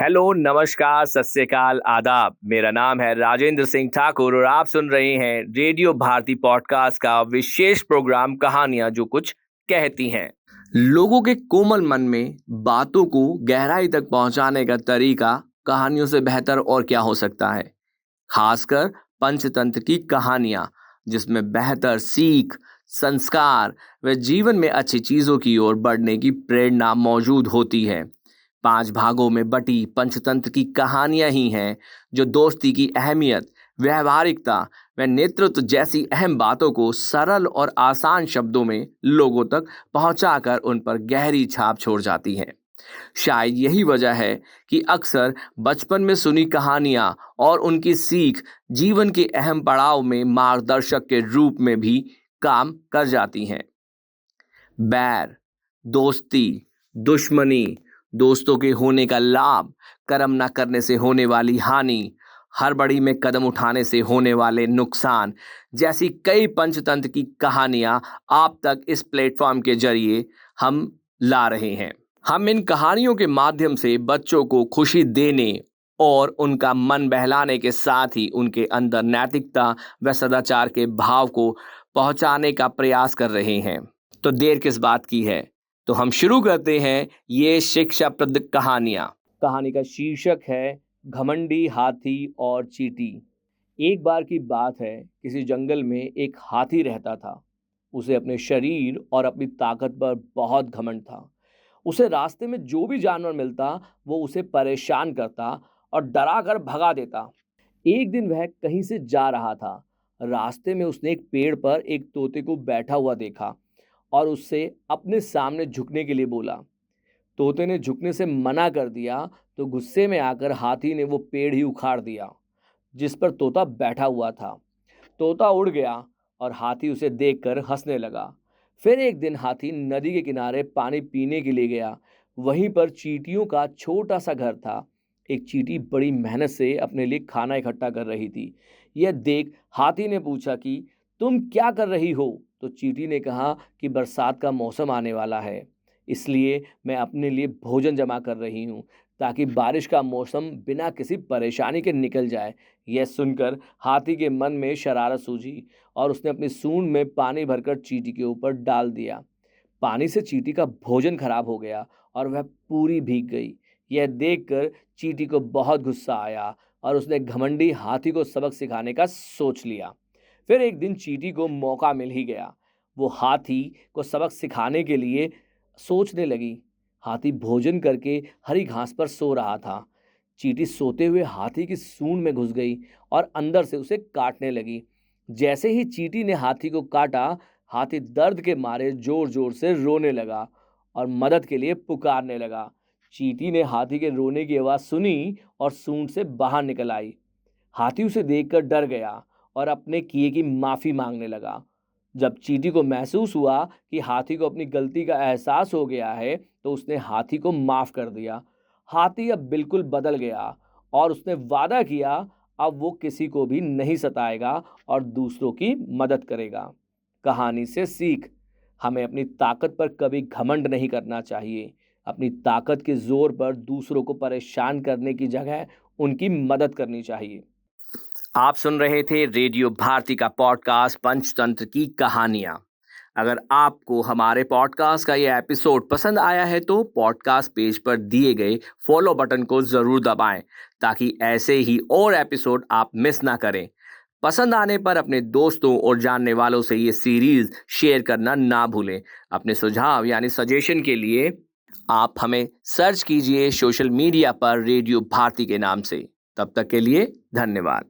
Hello, नमस्कार, सत श्री अकाल, आदाब। मेरा नाम है राजेंद्र सिंह ठाकुर और आप सुन रहे हैं रेडियो भारती पॉडकास्ट का विशेष प्रोग्राम कहानियां जो कुछ कहती हैं। लोगों के कोमल मन में बातों को गहराई तक पहुंचाने का तरीका कहानियों से बेहतर और क्या हो सकता है। खासकर पंचतंत्र की कहानियां जिसमें बेहतर सीख, संस्कार व जीवन में अच्छी चीजों की ओर बढ़ने की प्रेरणा मौजूद होती है। 5 भागों में बटी पंचतंत्र की कहानियां ही हैं जो दोस्ती की अहमियत, व्यवहारिकता व नेतृत्व जैसी अहम बातों को सरल और आसान शब्दों में लोगों तक पहुंचाकर उन पर गहरी छाप छोड़ जाती हैं। शायद यही वजह है कि अक्सर बचपन में सुनी कहानियां और उनकी सीख जीवन के अहम पड़ाव में मार्गदर्शक के रूप में भी काम कर जाती हैं। बैर, दोस्ती, दुश्मनी, दोस्तों के होने का लाभ, कर्म न करने से होने वाली हानि, हड़बड़ी में कदम उठाने से होने वाले नुकसान जैसी कई पंचतंत्र की कहानियां आप तक इस प्लेटफॉर्म के जरिए हम ला रहे हैं। हम इन कहानियों के माध्यम से बच्चों को खुशी देने और उनका मन बहलाने के साथ ही उनके अंदर नैतिकता व सदाचार के भाव को पहुंचाने का प्रयास कर रहे हैं। तो देर किस बात की है, तो हम शुरू करते हैं ये शिक्षाप्रद कहानियां। कहानी का शीर्षक है घमंडी हाथी और चींटी। एक बार की बात है, किसी जंगल में एक हाथी रहता था। उसे अपने शरीर और अपनी ताकत पर बहुत घमंड था। उसे रास्ते में जो भी जानवर मिलता वो उसे परेशान करता और डरा कर भगा देता। एक दिन वह कहीं से जा रहा था। रास्ते में उसने एक पेड़ पर एक तोते को बैठा हुआ देखा और उससे अपने सामने झुकने के लिए बोला। तोते ने झुकने से मना कर दिया तो गुस्से में आकर हाथी ने वो पेड़ ही उखाड़ दिया जिस पर तोता बैठा हुआ था। तोता उड़ गया और हाथी उसे देखकर हंसने लगा। फिर एक दिन हाथी नदी के किनारे पानी पीने के लिए गया। वहीं पर चींटियों का छोटा सा घर था। एक चींटी बड़ी मेहनत से अपने लिए खाना इकट्ठा कर रही थी। यह देख हाथी ने पूछा कि तुम क्या कर रही हो? तो चींटी ने कहा कि बरसात का मौसम आने वाला है, इसलिए मैं अपने लिए भोजन जमा कर रही हूँ ताकि बारिश का मौसम बिना किसी परेशानी के निकल जाए। यह सुनकर हाथी के मन में शरारत सूझी और उसने अपनी सूंड में पानी भरकर चींटी के ऊपर डाल दिया। पानी से चींटी का भोजन खराब हो गया और वह पूरी भीग गई। यह देखकर चींटी को बहुत गुस्सा आया और उसने घमंडी हाथी को सबक सिखाने का सोच लिया। फिर एक दिन चींटी को मौका मिल ही गया। वो हाथी को सबक सिखाने के लिए सोचने लगी। हाथी भोजन करके हरी घास पर सो रहा था। चींटी सोते हुए हाथी की सूंड में घुस गई और अंदर से उसे काटने लगी। जैसे ही चींटी ने हाथी को काटा, हाथी दर्द के मारे जोर जोर से रोने लगा और मदद के लिए पुकारने लगा। चींटी ने हाथी के रोने की आवाज़ सुनी और सूंड से बाहर निकल आई। हाथी उसे देखकर डर गया और अपने किए की माफ़ी मांगने लगा। जब चींटी को महसूस हुआ कि हाथी को अपनी गलती का एहसास हो गया है तो उसने हाथी को माफ़ कर दिया। हाथी अब बिल्कुल बदल गया और उसने वादा किया अब वो किसी को भी नहीं सताएगा और दूसरों की मदद करेगा। कहानी से सीख, हमें अपनी ताकत पर कभी घमंड नहीं करना चाहिए। अपनी ताकत के जोर पर दूसरों को परेशान करने की जगह उनकी मदद करनी चाहिए। आप सुन रहे थे रेडियो भारती का पॉडकास्ट पंचतंत्र की कहानियां। अगर आपको हमारे पॉडकास्ट का ये एपिसोड पसंद आया है तो पॉडकास्ट पेज पर दिए गए फॉलो बटन को जरूर दबाएं ताकि ऐसे ही और एपिसोड आप मिस ना करें। पसंद आने पर अपने दोस्तों और जानने वालों से ये सीरीज शेयर करना ना भूलें। अपने सुझाव यानी सजेशन के लिए आप हमें सर्च कीजिए सोशल मीडिया पर रेडियो भारती के नाम से। तब तक के लिए धन्यवाद।